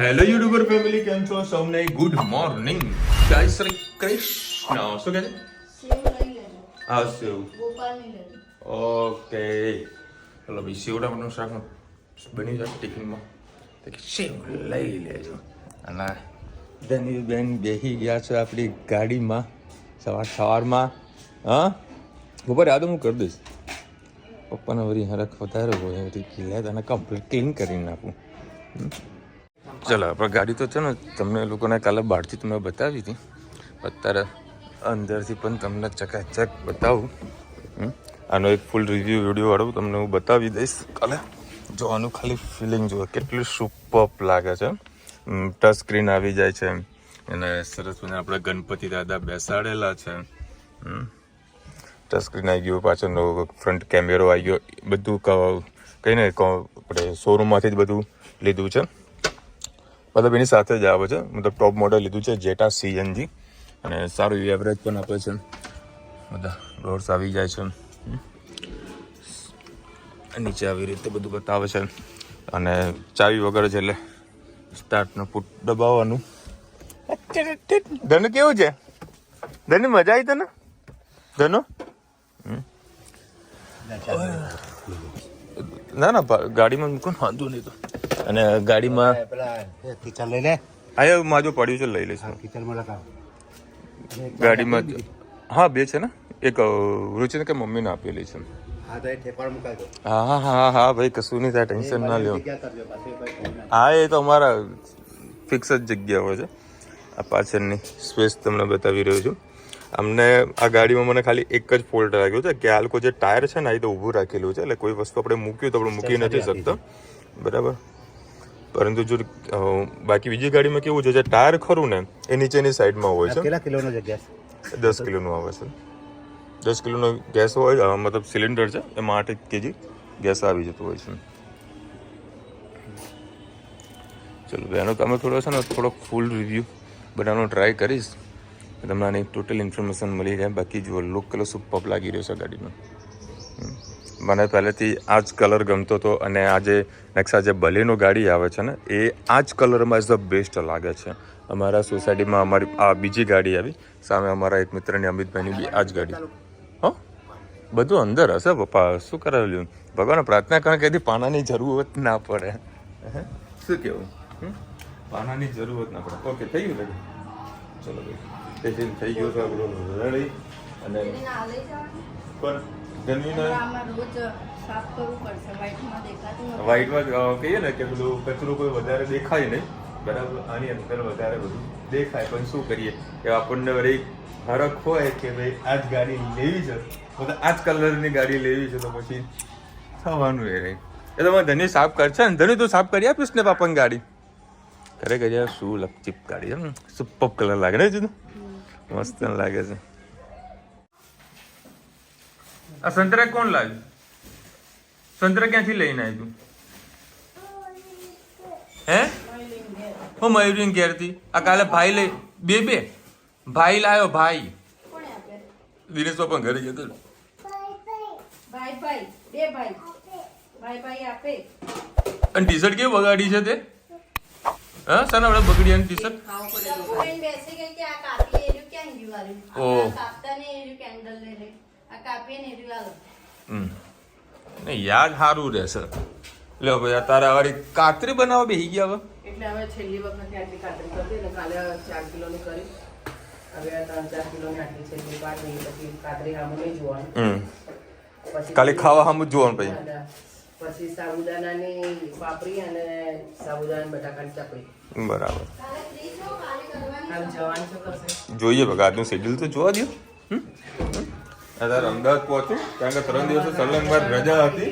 Hello YouTuber family, કેમ છો? સૌને ગુડ મોર્નિંગ. જય શ્રી કૃષ્ણ. શું કહે છે? સેવ લઈ લેજો. હા, સેવ. ગોપાલની લેજો. ઓકે, ચલો ભાઈ, સેવડાનું શાક બની જાય ટિફિનમાં. તો સેવ લઈ લેજો. અને ધનીબેન બેસી ગયા છે આપણી ગાડીમાં સવારમાં. હા, બપોરે યાદ હું કરી દઈશ. પપ્પાને વળી હરખ વધારે હોય એટલે લે તને કમ્પ્લીટ ક્લીન કરી નાખું. ચલો, આપણે ગાડી તો છે ને તમને લોકોને કાલે બહારથી તમે બતાવી હતી, અત્યારે અંદરથી પણ તમને ચકાચક બતાવું. આનો એક ફૂલ રિવ્યૂ વિડીયો વાળું તમને હું બતાવી દઈશ કાલે. જોવાનું ખાલી ફિલિંગ જુઓ, કેટલું સુપર્બ લાગે છે. ટચ સ્ક્રીન આવી જાય છે અને સરસ મને આપણે ગણપતિ દાદા બેસાડેલા છે. ટચ સ્ક્રીન આવી ગયું, પાછળનો ફ્રન્ટ કેમેરો આવી ગયો, બધું કહીને આપણે શોરૂમમાંથી જ બધું લીધું છે. મતલબ એની સાથે જ આવે છે, મતલબ ટોપ મોડલ લીધું છે, જેટા CNG, અને સારું એવરેજ પણ આપે છે. બધા ડોર્સ આવી જાય છે, નીચે આવી રીતે બધું બતાવે છે. અને ચાવી વગર છે એટલે સ્ટાર્ટનું પુટ દબાવવાનું. ધનુ કેવું છે? ધનુ મજા આવી તને? ધનુ ના ના ગાડીમાં મૂકો વાંધો નહીં. તો અને ગાડીમાં કિચન લઈ લે. હા, માજો પડ્યું છે, લઈ લઈશ. કિચનમાં લગાવ. ગાડીમાં હા, બે છે ને, એક રૂચિને કે મમ્મીને આપેલી છે. હા તો એ ઠેપાણ મુકાઈ દો. હા હા હા હા ભાઈ, કશું નહીં થાય, ટેન્શન ના લ્યો. જગ્યા કરજો પાછું કોઈ problem ના. હા, એ તો અમારા ફિક્સ જ જગ્યા હોય છે. આ પાછળની સ્પેસ તમને બતાવી રહ્યો છું. અમને આ ગાડીમાં મને ખાલી એક જ ફોલ્ટ લાગ્યો છે કે આ લોકો જે ટાયર છે ને એ તો ઊભું રાખેલું છે, એટલે કોઈ વસ્તુ આપણે મૂક્યું તો આપણે મૂકી નથી શકતા, બરાબર. પરંતુ જો બાકી બીજી ગાડીમાં કેવું છે, જે ટાયર ખરું ને એ નીચેની સાઈડમાં હોય છે. કેટલા કિલોનો જગ્યા છે? 10 કિલોનું આવે છે. 10 કિલોનો ગેસ હોય, મતલબ સિલિન્ડર છે, એમાં 8 kg ગેસ આવી જતો હોય છે. ચલો એનો તમે થોડો છે ને થોડોક ફૂલ રિવ્યૂ બનાવવાનો ટ્રાય કરીશ, તમને આની ટોટલ ઇન્ફોર્મેશન મળી જાય. બાકી જુઓ, લુક કલર સુપર લાગી રહ્યો છે ગાડીમાં. મને પહેલેથી આ જ કલર ગમતો હતો, અને આ જે નેક્સા જે બલેનો ગાડી આવે છે ને એ આ જ કલરમાં ઇઝ ધ બેસ્ટ લાગે છે. અમારા સોસાયટીમાં અમારી આ બીજી ગાડી આવી, સામે અમારા એક મિત્રની અમિતભાઈની બી આ જ ગાડી. હો, બધું અંદર હશે પપ્પા, શું કરાવ્યું? ભગવાન પ્રાર્થના કારણ કે પાનાની જરૂરત ના પડે. શું કેવું? પાનાની જરૂરત ના પડે. ઓકે, થઈ ગયું રેડી? ચલો ભાઈ, ટિફિન થઈ ગયું છે આપણું રેડી. અને એને ના લઈ જવાનું. પણ ગરમીના આમાં રોજ સાફ કરવું પડશે. વ્હાઈટમાં દેખાતું નથી. વ્હાઈટમાં કહીએ ને કે પેલું કચરું કોઈ વધારે દેખાય નહીં, બરાબર. આની અંદર વધારે બધું દેખાય, પણ શું કરીએ કે આપણને વળી હરખ હોય કે ભાઈ આ જ ગાડી લેવી છે, મતલબ આ જ કલરની ગાડી લેવી છે, તો પછી થવાનું એ રહી. એ તો ધની સાફ કરશે ને? ધની તું સાફ કરી આપીશ ને પાપાની ગાડી? ખરેખર યાર, શું લપચીપ ગાડી છે, સુપર કલર લાગે ને, જુદું મસ્ત લાગે છે. આ સંતરા કોણ લાવ્યું? સંતરા ક્યાંથી લઈને આવી તું? હે? હું મયુરીને ઘેરથી આ કાલે ભાઈ લઈ બે ભાઈ લાવ્યો. ભાઈ કોણે આપે? દિનેશ પણ ઘરે જતો. ભાઈ ભાઈ બે ભાઈ ભાઈ ભાઈ આપે. અને ટી શર્ટ કેવી બગાડી છે તે? હા સર, આપણે બગડી અને ટી શર્ટ ખાવું પડે. ફ્રેન્ડ બેસી ગઈ કે આ કાપી એર્યું ક્યાં ગયું વાળું? ઓહ. આ કાપતા ને એર્યું કેન્ડલ લઈ લે. આ કાપી ને એર્યું લાલો. નહીં યાદ સારું રહેશે. લે ભાઈ, તારે વાળી કાતરી બનાવવા બેસી ગયા હવે. એટલે હવે છેલ્લી વખત આટલી કાતરી કરતી ને કાલે 4 કિલોની કરી, હવે 3-4 કિલોની આટલી છેલ્લી બાદ નહીં, પછી કાતરી આમ નહીં જોવાનું. પછી ખાલી ખાવા સામું જ જોવાનું પછી. પછી સાબુદાનાની પાપડી અને સાબુદાના બટાકાની ચપડી. બરાબર, કાલે ફ્રી છો? કાલે કરવાની કાલ જવાનું છે કરશે. જોઈએ બગા આજનું શેડ્યુલ તો જોવા દો. અત્યારે અમદાવાદ પહોંચું કારણ કે 3 દિવસો સલંગ બાદ રજા હતી.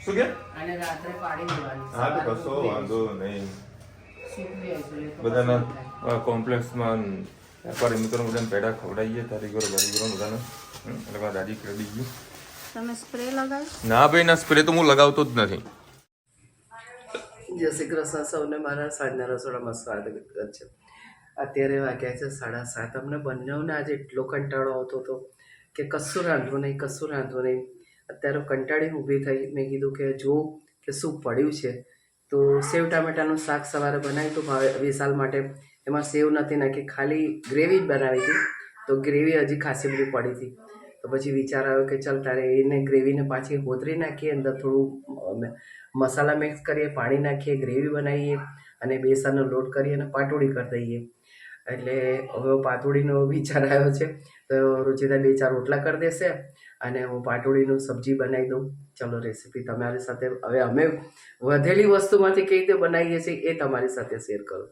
શું કે? અને રાત્રે પાડી દેવાની. હા તો કશો વાંધો નહીં. સૂકવી આવીશું એટલે બધાના કોમ્પ્લેક્સમાં વેપારી મિત્રો બધાને પેડા ખવડાવીએ, કારીગરો બધાને. એટલે દાદી કરી ગયું. તમે સ્પ્રે લગાવ્યો? ના ભાઈ ના, સ્પ્રે તો હું લગાવતો જ નથી. જય શ્રી કૃષ્ણ સૌને, મારા સાંજના રસોડામાં સ્વાગત છે. અત્યારે વાગ્યા છે 7:30. અમને બંનેઓને આજે એટલો કંટાળો આવતો હતો કે કશું રાંધવું નહીં, અત્યારે કંટાળી ઊભી થઈ. મેં કીધું કે જો કે શું પડ્યું છે, તો સેવ ટામેટાનું શાક સવારે બનાવ્યું હતું વિશાલ માટે. એમાં સેવ નથી નાખી, ખાલી ગ્રેવી જ બનાવી હતી. તો ગ્રેવી હજી ખાસી બધી પડી હતી. તો પછી વિચાર આવ્યો કે ચાલ તારે એને ગ્રેવીને પાછી હોતરી નાખીએ, અંદર થોડું મસાલા મિક્સ કરીએ, પાણી નાખીએ, ગ્રેવી બનાવીએ અને બેસનનો લોટ કરીએ અને પાટોળી કરી દઈએ. એટલે હવે પાટોળીનો વિચાર આવ્યો છે. તો રુચિતા 2-4 રોટલા કરી દેશે અને હું પાટોળીનું સબ્જી બનાવી દઉં. ચલો રેસીપી તમારી સાથે, હવે અમે વધેલી વસ્તુમાંથી કઈ રીતે બનાવીએ છીએ એ તમારી સાથે શેર કરું.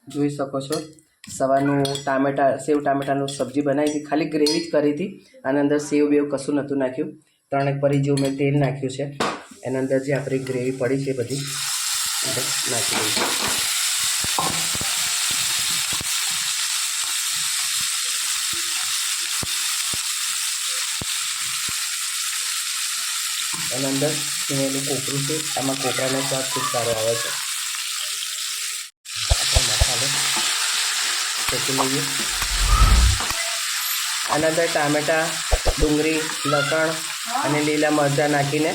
જોઈ શકો છો સવારનું સેવ ટામેટાનું સબ્જી બનાવી હતી, ખાલી ગ્રેવી જ કરી હતી. આના અંદર સેવ બેવ કશું નહોતું નાખ્યું. 3 પરી જેવું મેં તેલ નાખ્યું છે. એના અંદર જે આપણી ગ્રેવી પડી છે બધી નાખી દઈશું. એના અંદર છીણેલું કોપરું છે. આમાં કોપરાનો સ્વાદ ખૂબ સારો આવે છે. આપણે મસાલો શેકી લઈએ. આના અંદર ટામેટાં, ડુંગળી, લસણ અને લીલા મરચાં નાખીને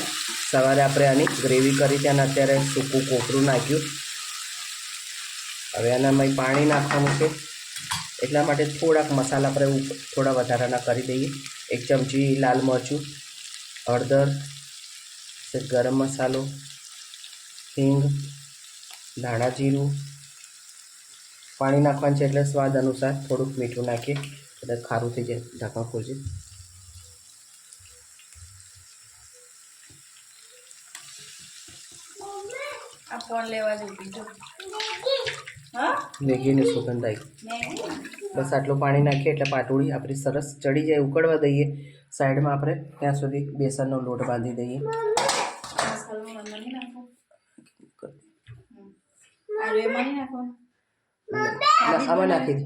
સવારે આપણે આની ગ્રેવી કરી છે અને અત્યારે સૂકું કોપરું નાખ્યું. હવે આનામાં પાણી નાખવાનું છે, એટલા માટે થોડાક મસાલા આપણે થોડા વધારાના કરી દઈએ. 1 ચમચી લાલ મરચું, હળદર, ગરમ મસાલો, હિંગ, ધાણા જીરું. પાણી નાખવાનું છે એટલે સ્વાદ અનુસાર થોડુંક મીઠું નાખીએ એટલે ખારું થઈ જાય. ઢાંકણ ખોલજે. આ ફોન લેવા જતી જો. હા મેગીની સુગંધ આવી. બસ આટલું પાણી નાખીએ એટલે પાટોળી આપણી સરસ ચડી જાય. ઉકળવા દઈએ સાઈડમાં. આપણે ત્યાં સુધી બેસનનો લોટ બાંધી દઈએ. આમાં નાખી દે.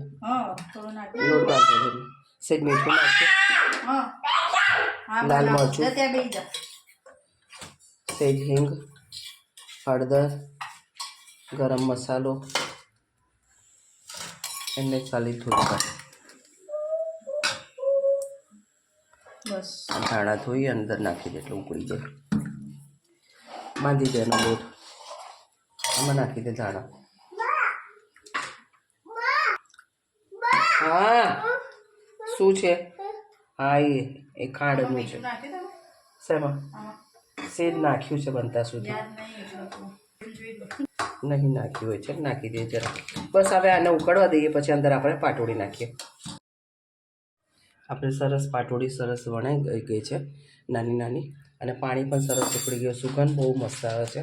લોટ બાંધો. સેજ મીઠું નાખીએ, લાલ મરચું, સેજ હિંગ, હળદર, ગરમ મસાલો, એને ખાલી થોડું બસ ધાણા ધોઈ અંદર નાખી દે એટલે ઉકળી જાય. બાંધી દે એનો લોટ. આમાં નાખી દે ધાણા. હા શું છે? હા એ ખાંડનું છે. શેમાં? સેજ નાખ્યું છે બનતા સુધી. નહીં નાખ્યું હોય છે, નાખી દઈએ જરા. બસ હવે આને ઉકળવા દઈએ, પછી અંદર આપણે પાટોળી નાખીએ. આપણે સરસ પાટોળી સરસ વણાઈ ગઈ છે, નાની નાની, અને પાણી પણ સરસ ઉકળી ગયું. સુગંધ બહુ મસ્ત આવે છે.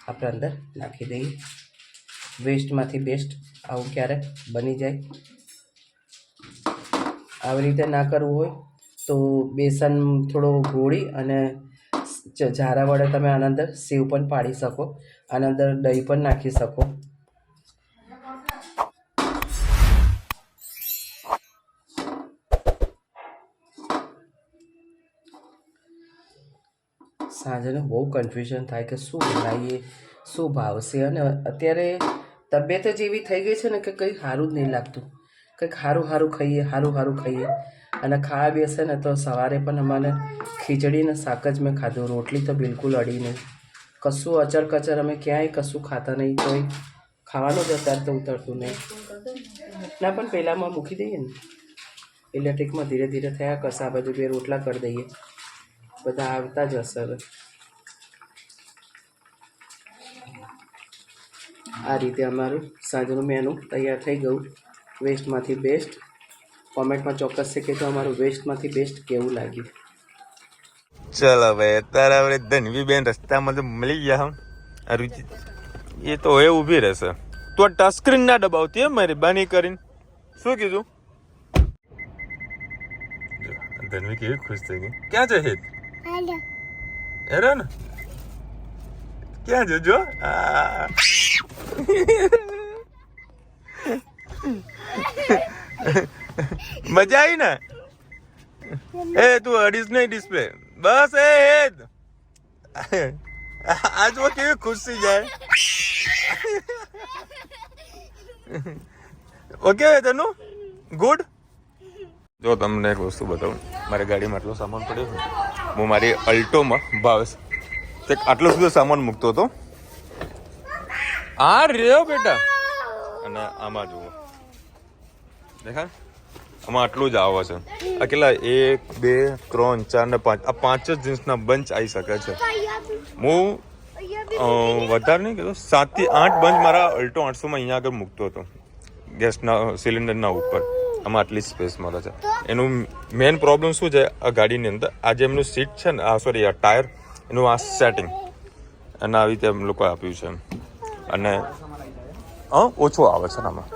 આપણે અંદર નાખી દઈએ. વેસ્ટમાંથી બેસ્ટ આવું ક્યારેક બની જાય. આવી રીતે ના કરવું હોય તો બેસન થોડો ગોળી અને ઝારા વડે તમે આના અંદર સેવ પણ પાડી શકો. આના અંદર દહીં પણ નાખી શકો. સાંજે બહુ કન્ફ્યુઝન થાય કે શું બનાવીએ, શું ભાવશે. અને અત્યારે તબિયત જ એવી થઈ ગઈ છે ને કે કંઈ સારું જ નહીં લાગતું. કંઈક સારું સારું ખાઈએ. અને ખાવા બેસે ને તો સવારે પણ અમારે ખીચડી ને શાક જ મેં ખાધું. રોટલી તો બિલકુલ અડી નહીં. કશું અચર કચર અમે ક્યાંય કશું ખાતા નહીં. કોઈ ખાવાનું જ અત્યારે તો ઉતરતું નહીં. ના પણ પહેલાંમાં મૂકી દઈએ ને ઇલેક્ટ્રિકમાં ધીરે ધીરે થયા કરશે. આ બાજુ 2 રોટલા કરી દઈએ. બધા આવતા જ હશે. હવે આ રીતે અમારું સાંજનું મેનુ તૈયાર થઈ ગયું. વેસ્ટમાંથી બેસ્ટ. કોમેન્ટમાં ચોક્કસ છે કે તો અમારું વેસ્ટમાંથી બેસ્ટ કેવું લાગ્યું. ચાલો ભાઈ, અત્યારે આપણે ધનવી બેન રસ્તામાં તો મળી ગયા. રુચિ એ તો હવે ઊભી રહેશે. તો ટચ સ્ક્રીન ના દબાવતી મારી બાની કરીને. શું કીધું? ધનવી કેવી ખુશ થઈ ગઈ. ક્યાં છે હેત? એરે ને ક્યાં છે? જો મજા આવી ને? એ તું અડીશ નહીં ડિસ્પ્લે. બસ એ હેત આજ वो કેવી ખુશ થઈ જાય. ઓકે તનુ ગુડ. જો તમને એક વસ્તુ બતાવું. મારી ગાડીમાં આટલો સામાન પડ્યો છે. હું મારી અલ્ટોમાં ભાવેશ આટલો બધો સામાન મૂકતો હતો. આ રહ્યો બેટા. અને આમાં જુઓ દેખા, આમાં આટલું જ આવે છે. આ કેટલા 1 2 3 4 ને 5, આ 5 જ જીન્સના બંચ આવી શકે છે. હું વધારે નહીં કીધું, 7 થી 8 બંચ મારા અલ્ટો 800 માં અહીંયા આગળ મૂકતો હતો ગેસના સિલિન્ડરના ઉપર. આમાં આટલી સ્પેસ મળે છે. એનું મેઇન પ્રોબ્લેમ શું છે આ ગાડીની અંદર, આ જે એમનું સીટ છે ને, સોરી આ ટાયર, એનું આ સેટિંગ અને આવી રીતે એમ લોકો આપ્યું છે. અને ઓછો આવે છે આમાં,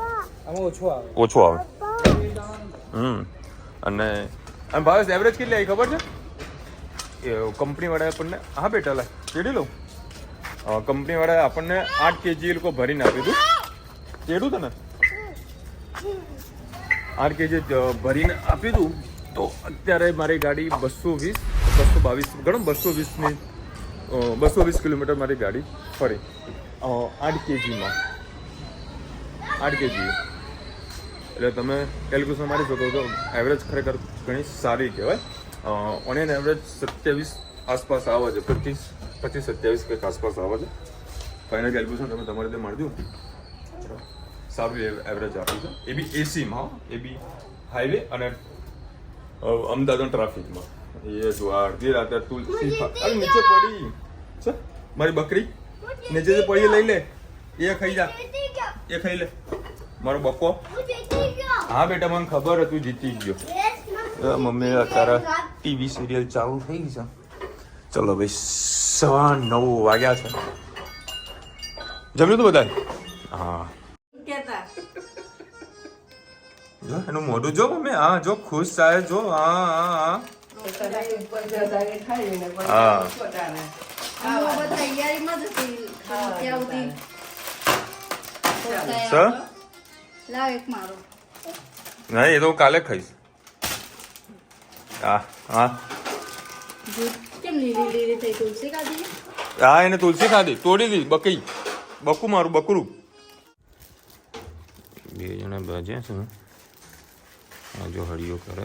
ઓછો આવે. અને ભાવેશ એવરેજ કેટલી આવી ખબર છે? કંપની વાળાએ આપણને, હા બેટા લા ચેડી લઉં, કંપની વાળાએ આપણને 8 kg એ લોકો ભરીને આપ્યું હતું. ચેડું તને 8 kg ભરીને આપ્યું હતું. તો અત્યારે મારી ગાડી 222 ગણો, 220 કિલોમીટર મારી ગાડી ફરી 8 kgમાં. 8 kg એટલે તમે કેલ્ક્યુલેશન મારી શકો તો એવરેજ ખરેખર ઘણી સારી કહેવાય. ઓન એન એવરેજ 27 આસપાસ આવે છે, 25-27 કંઈક આસપાસ આવે છે. ફાઇનલ કેલ્ક્યુલેશન તમે તમારી રીતે મારજો, સારું એવરેજ આપ્યું છે. એ બી એસીમાં, એ બી હાઈવે અને અમદાવાદ ટ્રાફિકમાં. એ જો અડધી રાતે તુલસી અરે નીચે પડી છે મારી બકરી, નીચે જે પડી લઈ લે, એ ખાઈ જા, એ ખાઈ લે મારો બકો. હા બેટા મને ખબર હતું જીતી ગયો. મમ્મી અત્યારે ટીવી સિરિયલ ચાલુ થઈ ગઈ છે. ચલો ભાઈ 9:15 વાગ્યા છે. જમ્યું તું બધા? હા જો એનું મોઢું જો મમ્મી, હા જો ખુશ થાય જો. હા હા નહીં, એ તો કાલે ખાઈશ. હા એને તુલસી ખાધી, તોડી દીધી બકરી, બકુ મારું બકરું. બે જણા બાજ્યા છે. આ જો હળીઓ કરે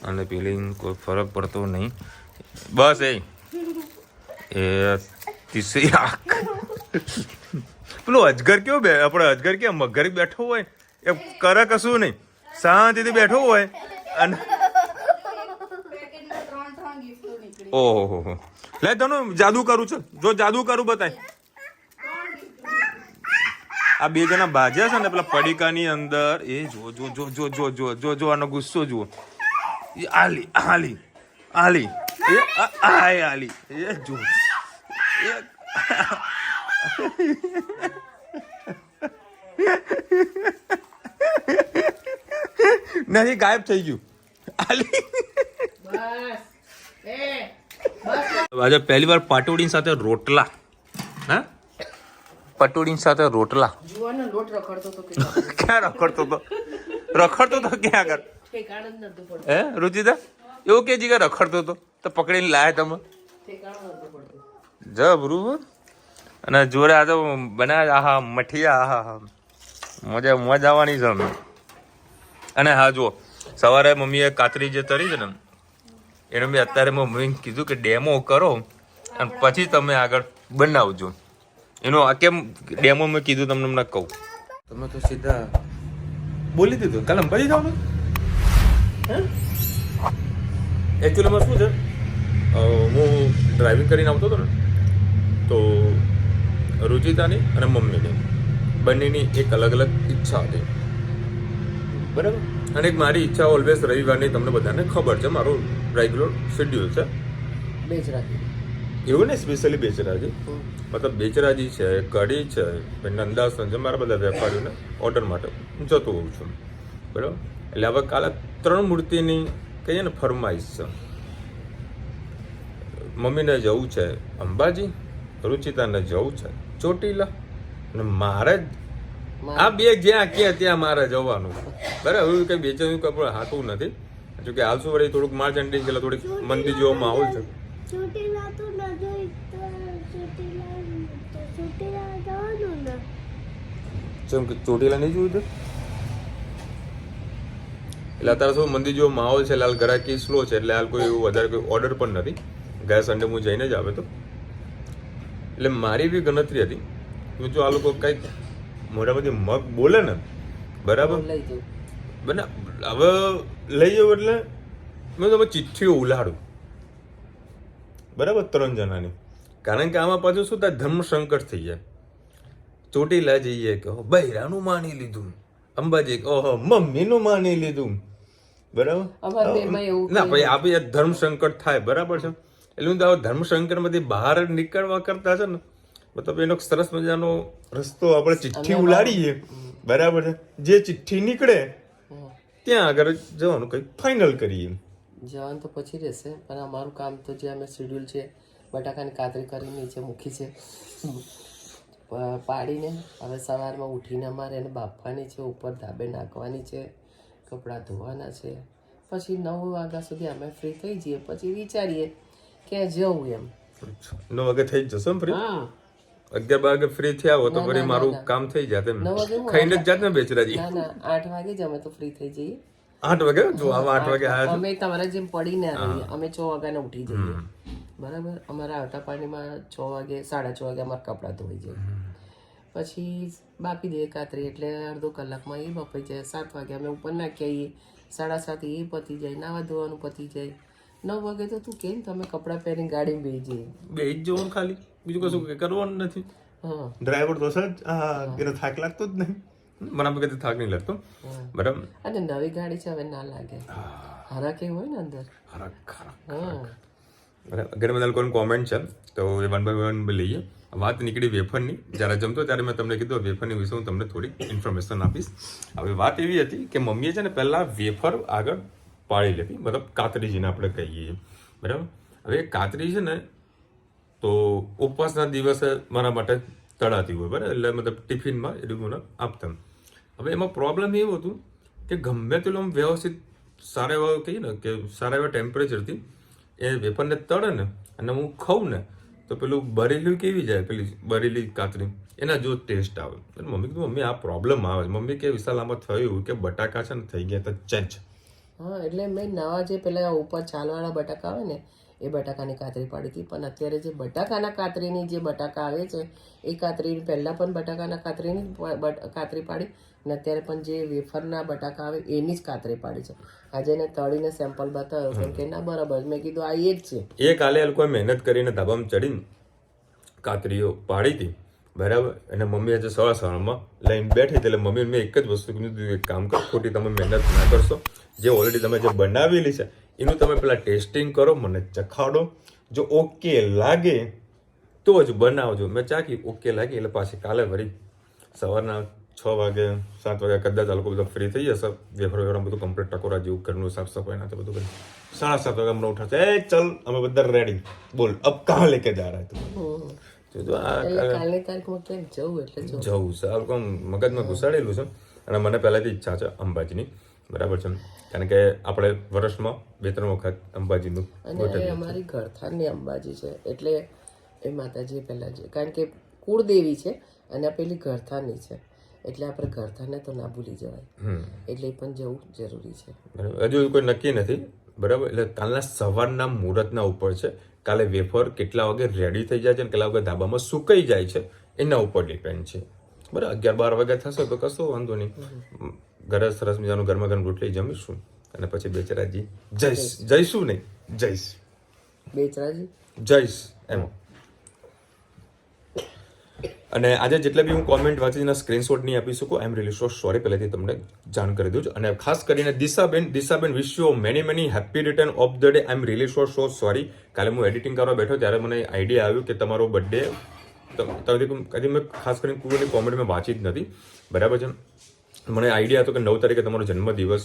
અને પેલી કોઈ ફરક પડતો નહીં. બસ એ તીસરી આંખ. પેલો અજગર કેવો બે, આપણો અજગર કેમ મગર બેઠો હોય એ કરે કશું નહીં, શાંતિથી બેઠો હોય. અને ઓહો લે તને જાદુ કરું છે, જો જાદુ કરું બતાય. આ બે જણા બાજ્યા છે ને પેલા પડીકાની અંદર, એ જો જો જો જો જો જો જો જો આનો ગુસ્સો જુઓ. આલી આલી આલી એ આલી એ જો નહીં ગાયબ થઈ ગયું. આલી આજે પહેલી વાર પાટોડી સાથે રોટલા. હા પટોડી સાથે રોટલા. ક્યાં રખડતો હતો? રખડતો હતો ક્યાં આગળ? હે રુચિતા એવું કે જગ્યા રખડતો હતો તો પકડીને લાયા તમે? જબરું. અને જોડે આ તો બનાવ્યા, આહા મઠિયા, આહા મજા આવવાની છે. અને હા જુઓ સવારે મમ્મીએ કાતરી જે તરી છે ને એને મેં અત્યારે મમ્મીને કીધું કે ડેમો કરો અને પછી તમે આગળ બનાવજો. એનો આ કેમ ડેમો મેં કીધું તમને હમણાં કહું. તમે તો સીધા બોલી દીધું કાલે અંબાજી જવાનું. એકચ્યુઅલીમાં શું છે, હું ડ્રાઇવિંગ કરીને આવતો હતો ને તો રુચિતાની અને મમ્મીની બંનેની એક અલગ અલગ ઈચ્છા હતી, બરાબર. અને એક મારી ઈચ્છા ઓલવેઝ રવિવારની તમને બધાને ખબર છે, મારું રેગ્યુલર શેડ્યુલ છે. એવું નહીં સ્પેશિયલી બેચરાજી, મતલબ બેચરાજી છે, કઢી છે, નંદાસન છે, મારા બધા વેપારીઓને ઓર્ડર માટે હું જતો હોઉં છું, બરાબર. એટલે હવે કાલે 3 મૂર્તિની કહીએ ને ફરમાઈશ છે. મમ્મીને જવું છે અંબાજી, રુચિતાને જવું છે ચોટીલા, અને મારે આ બે જ્યાં કે ત્યાં મારે જવાનું, બરાબર. એવું કંઈ બેચવાનું કપડું હાથું નથી. જોકે હાલ શું વળી થોડુંક માર્ચ એન્ડિંગ એટલે થોડીક મંદી જેવો માહોલ છે. ચોટીલા નહીં જોયું? એટલે અત્યારે શું મંદી જેવો માહોલ છે, હાલ ગ્રાહકી સ્લો છે, એટલે હાલ કોઈ એવું વધારે કોઈ ઓર્ડર પણ નથી. ગયા સન્ડે હું જઈને જ આવે તો એટલે મારી બી ગણતરી હતી મેં જો આ લોકો કંઈક મોટામાંથી મગ બોલે ને બરાબર લઈ જવું બને હવે લઈ જાઉં એટલે મેં તમે ચિઠ્ઠીઓ ઉલાડું બરાબર 3 જણાની, કારણ કે આમાં પાછું શું થાય ધર્મ સંકટ થઈ જાય. ચોટીલા જઈએ કે બૈરાનું માની લીધું, અંબાજી ઓહો મમ્મીનું માની લીધું બરાબર. અમારે બેમાં એવું ના ભાઈ આપી ધર્મ સંકટ થાય બરાબર છે. એટલે હું તો ધર્મ સંકટમાંથી બહાર નીકળવા કરતા છે ને મતલબ એનો સરસ મજાનો રસ્તો આપણે ચિઠ્ઠી ઉલાડીએ બરાબર છે. જે ચિઠ્ઠી નીકળે ત્યાં આગળ જવાનું કંઈક ફાઇનલ કરીએ. જવાનું તો પછી રહેશે, પણ અમારું કામ તો જે અમે શેડ્યુલ છે બટાકાની કાતરી કરીને નીચે મૂકી છે પાડીને. હવે સવારમાં ઉઠીને અમારે એને બાફવાની છે, ઉપર ધાબે નાખવાની છે, કપડાં ધોવાના છે. પછી 9 વાગ્યા સુધી અમે ફ્રી થઈ જઈએ, પછી વિચારીએ કે જવું એમ. 9 વાગે થઈ જ જશો ને ફ્રી? હા 11 વાગે ફ્રી થયા હો તો ફરી મારું કામ થઈ જાય એમ. 9 વાગે હું ખાઈને જ જાત ને બેચરાજી. ના ના 8 વાગે જ અમે તો ફ્રી થઈ જઈએ. 8 વાગે જો આવા 8 વાગે આયા અમે તમારા જેમ પડીને રહીએ, અમે 6 વાગ્યાને ઉઠી જઈએ બરાબર. અમારા આવતા પાણીમાં 6 વાગે 6:30 વાગે અમારા કપડાં ધોઈ જાય, પછી બાફી દઈએ કાતરી એટલે અડધો કલાકમાં એ બફાઈ જાય. 7 વાગે અમે ઉપર નાખી આવીએ, 7:30 એ પતી જાય, નાવા ધોવાનું પતી જાય. 9 વાગે તો તું કેમ તમે કપડાં પહેરીને ગાડીમાં બેસી જઈએ, બે જ જવાનું ખાલી, બીજું કશું કરવાનું નથી. હા ડ્રાઈવર તો સર એનો થાક લાગતો જ નહીં, મને આપણે કદી થાક નહીં લાગતો બરાબર. અને નવી ગાડી છે હવે ના લાગે, હરા કેવું હોય ને અંદર. ખરા ખરા હા બરાબર. ઘરે બધા લોકોની કોમેન્ટ છે તો એ 1 by 1 લઈએ. વાત નીકળી વેફરની, જ્યારે જમતો ત્યારે મેં તમને કીધું વેફરની વિશે હું તમને થોડી ઇન્ફોર્મેશન આપીશ. હવે વાત એવી હતી કે મમ્મીએ છે ને પહેલાં વેફર આગળ પાડી લેવી, મતલબ કાતરી જેને આપણે કહીએ બરાબર. હવે કાતરી છે ને તો ઉપવાસના દિવસે મારા માટે તળાતી હોય બરાબર, એટલે મતલબ ટિફિનમાં એટલું મને આપતા. હવે એમાં પ્રોબ્લેમ એવું હતું કે ગમે તેટલું આમ વ્યવસ્થિત સારા એવા કહીએ ને કે સારા એવા ટેમ્પરેચરથી એ વેફરને તળે ને અને હું ખાઉં ને તો પેલું બરેલી કેવી જાય, પેલી બરેલી કાતરી એના જો ટેસ્ટ આવે. મમ્મી કીધું મમ્મી આ પ્રોબ્લેમ આવે છે. મમ્મી કે વિશાલ આમાં થયું કે બટાકા છે ને થઈ ગયા તો ચેન્જ. હા એટલે મેં નવા જે પેલા ઉપર છાલવાળા બટાકા આવે ને એ બટાકાની કાતરી પાડી હતી, પણ અત્યારે જે બટાકાના કાતરીની જે બટાકા આવે છે એ કાતરી પહેલાં પણ બટાકાના કાતરીની કાતરી પાડી અને અત્યારે પણ જે વેફરના બટાકા આવે એની જ કાતરી પાડી છે. આજે એને તળીને સેમ્પલ બતાવ્યો કેમ કે ના બરાબર, મેં કીધું આ એ જ છે. એ કાલે એ લોકોએ મહેનત કરીને ધાબામાં ચડીને કાતરીઓ પાડી હતી બરાબર. અને મમ્મી આજે સવારમાં લઈને બેઠી એટલે મમ્મી મેં એક જ વસ્તુ કીધું એક કામ કરો, ખોટી તમે મહેનત ના કરશો, જે ઓલરેડી તમે જે બનાવેલી છે એનું તમે પેલા ટેસ્ટિંગ કરો, મને ચખાડો, જો ઓકે લાગે તો જ બનાવજો. મેં ચાખી ઓકે લાગી એટલે પાછી કાલે વળી સવારના 6 વાગે 7 વાગે કદાચ આ લોકો બધા ફ્રી થઈ જશે, વેફર વેફર બધું કમ્પ્લીટ ટકોરા જેવું ઘરનું સાફ સફાઈ ના તો બધું કરી 7:30 વાગે અમને ઉઠાશે, એ ચલ અમે બધા રેડી, બોલ અબ કહાં લેકે જા રહા તું. કાલની તારીખમાં ક્યાંક જવું એટલે જવું છે આ લોકો મગજમાં ઘુસાડેલું છે. અને મને પહેલાંથી ઈચ્છા છે અંબાજીની બરાબર છે, કારણ કે આપણે વર્ષમાં 2-3 વખત અંબાજીનું અને એ અમારી ઘરથારની અંબાજી છે એટલે એ માતાજી પહેલાં છે, કારણ કે કુળદેવી છે અને આ પેલી ઘરથાની છે એટલે આપણે ઘરથાને તો ના ભૂલી જવાય, એટલે એ પણ જવું જરૂરી છે બરાબર. હજુ કોઈ નક્કી નથી બરાબર. એટલે કાલના સવારના મુહૂર્તના ઉપર છે, કાલે વેફર કેટલા વાગે રેડી થઈ જાય છે અને કેટલા વાગે ધાબામાં સુકાઈ જાય છે એના ઉપર ડિપેન્ડ છે બરાબર. 11-12 વાગ્યા થશે તો કશો વાંધો નહીં, ઘરે સરસ મજાનું ગરમા ગરમ રોટલી જમીશું અને પછી બેચરાજી જઈશું નહીં જઈશ બેચરાજી જઈશ એમ. અને આજે જેટલા બી હું કોમેન્ટ વાંચીને સ્ક્રીનશોટ નહીં આપી શકું, આઈ એમ રિયલી સો સોરી, પહેલેથી તમને જાણ કરી દઉં છું. અને ખાસ કરીને દિશાબેન wish you many happy return of the day. I am really so sorry. કાલે હું એડિટિંગ કરવા બેઠો ત્યારે મને આઈડિયા આવ્યું કે તમારો બર્થડે કદી મેં ખાસ કરીને કોઈની કોમેન્ટ મેં વાંચી જ નથી બરાબર છે. મને આઈડિયા હતો કે 9 તારીખે તમારો જન્મદિવસ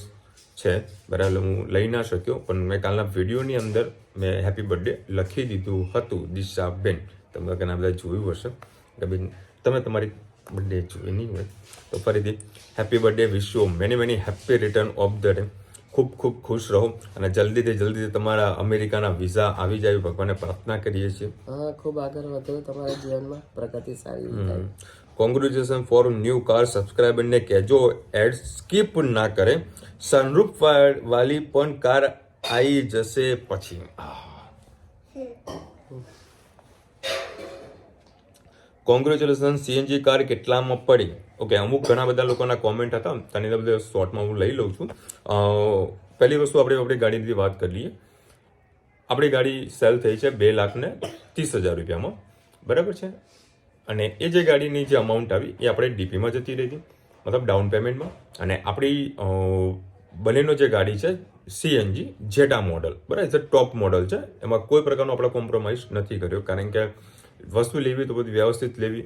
છે બરાબર, હું લઈ ના શક્યો પણ મેં કાલના વિડીયોની અંદર મેં હેપી બર્થડે લખી દીધું હતું. દિશાબેન તમે ઘણા બધા જોયું હશે કે બેન તમે તમારી બર્થડે જોઈ નહીં હોય તો ફરીથી happy birthday, wish you many happy return of the day. ખૂબ ખૂબ ખુશ રહો અને જલ્દીથી તમારા અમેરિકાના વિઝા આવી જાય ભગવાનને પ્રાર્થના કરીએ છીએ. હા ખૂબ આગળ વધો તમારા જીવનમાં, પ્રગતિ સારી થાય. Congratulation for new car. સબસ્ક્રાઈબરને કહેજો એડ સ્કીપ ના કરે, સનરૂફ વાલી પણ કાર આવી જશે પછી. કોંગ્રેચ્યુલેશન, સીએનજી કાર કેટલામાં પડી? ઓકે, અમુક ઘણા બધા લોકોના કોમેન્ટ હતા, તેની બધા શોર્ટમાં હું લઈ લઉં છું. પહેલી વસ્તુ આપણે આપણી ગાડીની વાત કરી લઈએ. આપણી ગાડી સેલ થઈ છે 2,30,000 રૂપિયામાં, બરાબર છે. અને એ જે ગાડીની જે અમાઉન્ટ આવી એ આપણે ડીપીમાં જતી રહી હતી, મતલબ ડાઉન પેમેન્ટમાં. અને આપણી બંનેનો જે ગાડી છે સીએનજી જેટા મોડલ, બરાબર છે, ટોપ મોડલ છે. એમાં કોઈ પ્રકારનો આપણે કોમ્પ્રોમાઇઝ નથી કર્યો, કારણ કે વસ્તુ લેવી તો બધી વ્યવસ્થિત લેવી,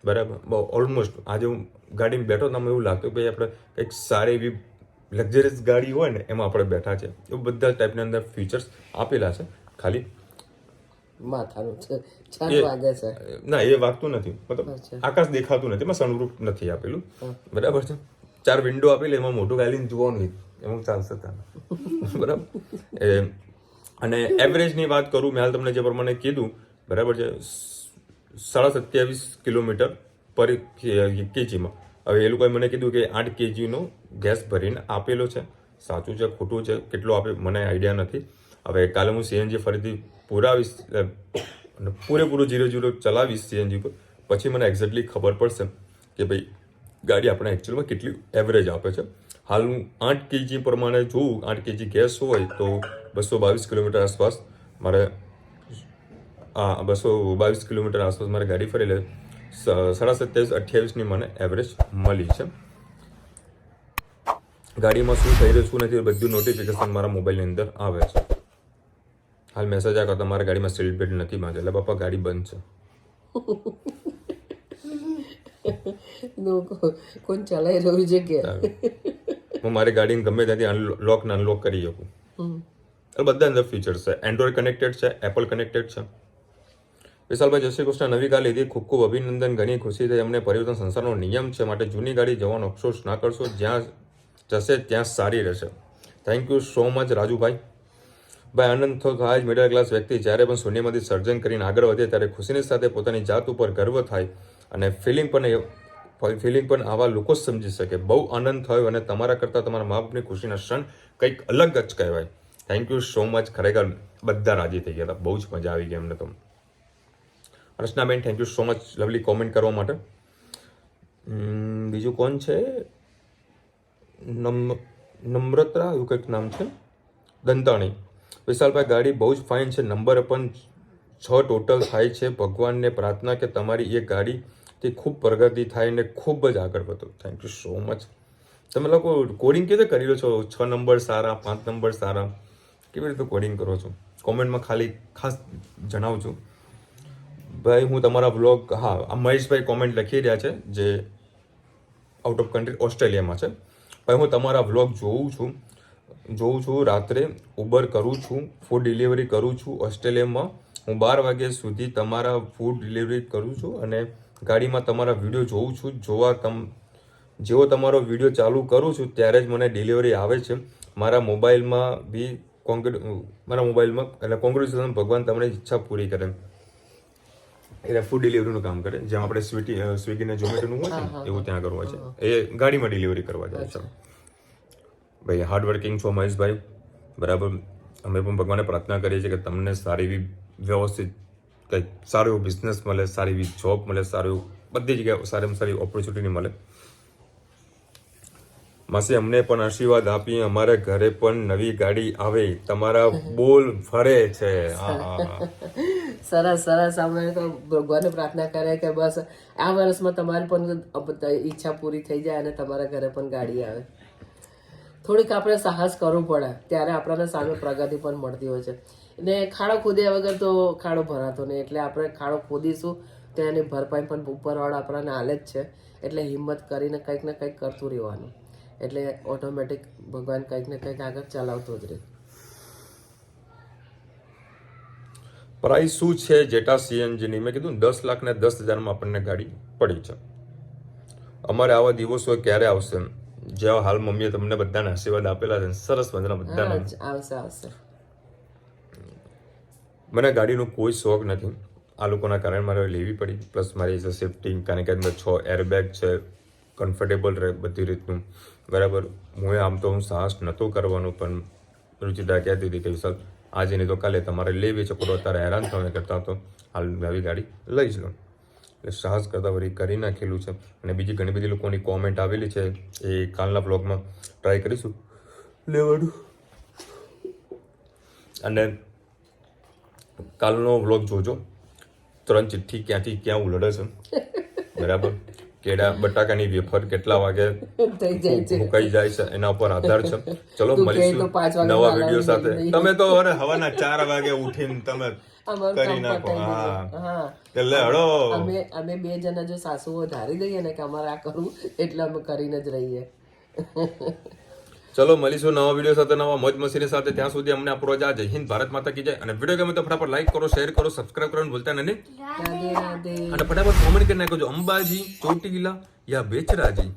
બરાબર. ઓલમોસ્ટ આજે હું ગાડીમાં બેઠો તો એવું લાગતું કે ભાઈ આપણે કંઈક સારી એવી લક્ઝરિયસ ગાડી હોય ને એમાં આપણે બેઠા છે. એવું બધા ટાઈપના અંદર ફીચર્સ આપેલા છે. ખાલી માથાનું છે, એ- છાન વાગે છે. ના, એ વાગતું નથી, મતલબ આકાશ દેખાતું નથી, એમાં સનરૂફ નથી આપેલું, બરાબર છે. 4 વિન્ડો આપેલી, એમાં મોટું ગાલીને જોવાનું એમાં ચાલશે ત્યાં, બરાબર. અને એવરેજની વાત કરું, મેં હાલ તમને જે પ્રમાણે કીધું, બરાબર છે, 27.5 કિલોમીટર પર કેજીમાં. હવે એ લોકોએ મને કીધું કે 8 kgનો ગેસ ભરીને આપેલો છે. સાચું છે ખોટું છે કેટલું આપે મને આઈડિયા નથી. હવે કાલે હું સીએનજી ફરીથી પુરાવીશ અને પૂરેપૂરું 0-0 ચલાવીશ સીએનજી પર, પછી મને એક્ઝેક્ટલી ખબર પડશે કે ભાઈ ગાડી આપણે એકચ્યુઅલમાં કેટલી એવરેજ આપે છે. હાલ હું 8 kg પ્રમાણે જોઉં, 8 kg ગેસ હોય તો 222 કિલોમીટર આસપાસ મારે 222 કિલોમીટર આસપાસ મારે ગાડી ફરી લે 27-28ની મને એવરેજ મળી છે. ગાડીમાં શું થઈ રહ્યું શું નથી બધું નોટિફિકેશન મારા મોબાઈલની અંદર આવે છે. હાલ મેસેજ આવ્યો તમારા ગાડીમાં સીટ બેલ્ટ નથી બાંધેલ, એટલે બાપા ગાડી બંધ છે. કોણ ચલાવી રહ્યું છે કે હું મારી ગાડીને ગમે ત્યાંથી લોક ને અનલોક કરી શકું. બધા અંદર ફીચર્સ છે. એન્ડ્રોઈડ કનેક્ટેડ છે, એપલ કનેક્ટેડ છે. વિશાલભાઈ જય શ્રી કૃષ્ણ. નવી કાર લીધી, ખૂબ ખૂબ અભિનંદન, ઘણી ખુશી થઈ અમને. પરિવર્તન સંસારનો નિયમ છે, માટે જૂની ગાડી જવાનો અફસોસ ના કરશો, જ્યાં જશે ત્યાં સારી રહેશે. Thank you so much Rajubhai. ભાઈ આનંદ થાય જ મિડલ ક્લાસ વ્યક્તિ જ્યારે પણ શૂન્યમાંથી સર્જન કરીને આગળ વધે ત્યારે ખુશીની સાથે પોતાની જાત ઉપર ગર્વ થાય અને ફિલિંગ પણ આવા લોકો જ સમજી શકે. બહુ આનંદ થયો અને તમારા કરતાં તમારા મા બાપની ખુશીના ક્ષણ કંઈક અલગ જ કહેવાય. Thank you so much. ખરેખર બધા રાજી થઈ ગયા હતા, બહુ જ મજા આવી ગઈ અમને તો. રચનાબેન thank you so much lovely comment કરવા માટે. બીજું કોણ છે? નમ્રતા એવું કંઈક નામ છે, દંતાણી. વિશાલભાઈ ગાડી બહુ જ ફાઇન છે, નંબર પણ 6 ટોટલ થાય છે. ભગવાનને પ્રાર્થના કે તમારી એ ગાડીથી ખૂબ પ્રગતિ થાય ને ખૂબ જ આગળ વધો. Thank you so much. તમે લોકો કોડિંગ કેવી રીતે કરી રહ્યો છો? 6 નંબર સારા, 5 નંબર સારા, કેવી રીતે કોડિંગ કરો છો? કોમેન્ટમાં ખાસ જણાવજો. ભાઈ હું તમારા બ્લોગ, હા આ મહેશભાઈ કોમેન્ટ લખી રહ્યા છે જે આઉટ ઓફ કન્ટ્રી ઓસ્ટ્રેલિયામાં છે. ભાઈ હું તમારા બ્લોગ જોઉં છું રાત્રે ઉબર કરું છું, ફૂડ ડિલિવરી કરું છું ઓસ્ટ્રેલિયામાં. હું 12 વાગ્યા સુધી તમારા ફૂડ ડિલિવરી કરું છું અને ગાડીમાં તમારા વિડીયો જોઉં છું. જેવો તમારો વિડીયો ચાલુ કરું છું ત્યારે જ મને ડિલિવરી આવે છે મારા મોબાઈલમાં બી. એટલે કોંગ્રેચ્યુલેશન, ભગવાન તમને ઈચ્છા પૂરી કરે. એટલે ફૂડ ડિલિવરીનું કામ કરે, જેમ આપણે સ્વિગી ને ઝોમેટોનું હોય છે એવું ત્યાં કરવું છે. એ ગાડીમાં ડિલિવરી કરવા જાય છે. ભાઈ હાર્ડ વર્કિંગ છો મહેશભાઈ, બરાબર. અમે પણ ભગવાનને પ્રાર્થના કરીએ છીએ કે તમને સારી એવી વ્યવસ્થિત કંઈક સારો એવો બિઝનેસ મળે, સારી એવી જોબ મળે, સારું બધી જગ્યાએ સારામાં સારી ઓપોર્ચ્યુનિટી મળે. માસી અમને પણ આશીર્વાદ આપી, અમારા ઘરે પણ નવી ગાડી આવે, તમારા બોલ ફરે છે. સરસ સરસ. અમે તો ભગવાનને પ્રાર્થના કરે કે બસ આ વર્ષમાં તમારી પણ ઈચ્છા પૂરી થઈ જાય અને તમારા ઘરે પણ ગાડી આવે. થોડીક આપણે સાહસ કરવું પડે ત્યારે આપણને સામે પ્રગતિ પણ મળતી હોય છે. ને ખાડો ખોદ્યા વગર તો ખાડો ભરાતો નહીં, એટલે આપણે ખાડો ખોદીશું તો એની ભરપાઈ પણ ઉપરવાળા આપણને હાલે જ છે. એટલે હિંમત કરીને કંઈક ને કંઈક કરતું રહેવાનું, એટલે ઓટોમેટિક ભગવાન કંઈક ને કંઈક આગળ ચલાવતો જ રહે. પ્રાઇસ શું છે જેટા સીએનજીની? મેં કીધું 10,10,000માં આપણને ગાડી પડી છે. અમારે આવા દિવસો ક્યારે આવશે? જેવા હાલ મમ્મીએ તમને બધાને આશીર્વાદ આપેલા છે, સરસ મજાના બધાને. આવશે. મને ગાડીનો કોઈ શોખ નથી, આ લોકોના કારણે મારે લેવી પડી. પ્લસ મારી જે સેફ્ટી, કારણ કે અંદર 6 એરબેગ છે, કમ્ફર્ટેબલ રહે બધી રીતનું, બરાબર. આમ તો હું સાહસ નહોતો કરવાનો, પણ રુચિતા કહેતી હતી કે વિશાલ આજે નહીં તો કાલે તમારે લેવી છે, પણ અત્યારે હેરાન થવાને કરતાં તો હાલ નવી ગાડી લઈ જ લો. એટલે સાહસ કરતાં વળી કરી નાખેલું છે. અને બીજી ઘણી બધી લોકોની કોમેન્ટ આવેલી છે એ કાલના બ્લોગમાં ટ્રાય કરીશું લેવાનું. અને કાલનો વ્લોગ જોજો. 3 ચિઠ્ઠી ક્યાંથી ક્યાં ઉલડે છે બરાબર. કેળા બટાકાની વેફર કેટલા વાગે થઈ જાય છે. મુકાઈ જાય છે એના ઉપર આધાર છે. ચલો તું કહે મળીશું તો 5 વાગે નવા વિડીયો બનાવી સાથે. દઈએ. તમે તો અરે હવાના 4 વાગે ઉઠીને તમે અમારું કરી કામ નાખો. પતાવી હા દઈએ. હા એટલે હળો અમે 2 જણા જો સાસુઓ ધારી દઈએ ને કે અમારે આ કરવું એટલે અમે કરીને જ રહીએ. ચલો મળીશું નવા વિડીયો સાથે, નવા મોજ મસ્તી સાથે. ત્યાં સુધી અમને આપણો જય હિન્દ, ભારત માતા કી જય. અને વિડીયો ગમે તો ફટાફટ લાઈક કરો, શેર કરો, સબસ્ક્રાઇબ કરવાનું ભૂલતા નહીં. રાધે રાધે. અને ફટાફટ કોમેન્ટ કરી નાખજો અંબાજી, ચોટીલા યા બેચરાજી.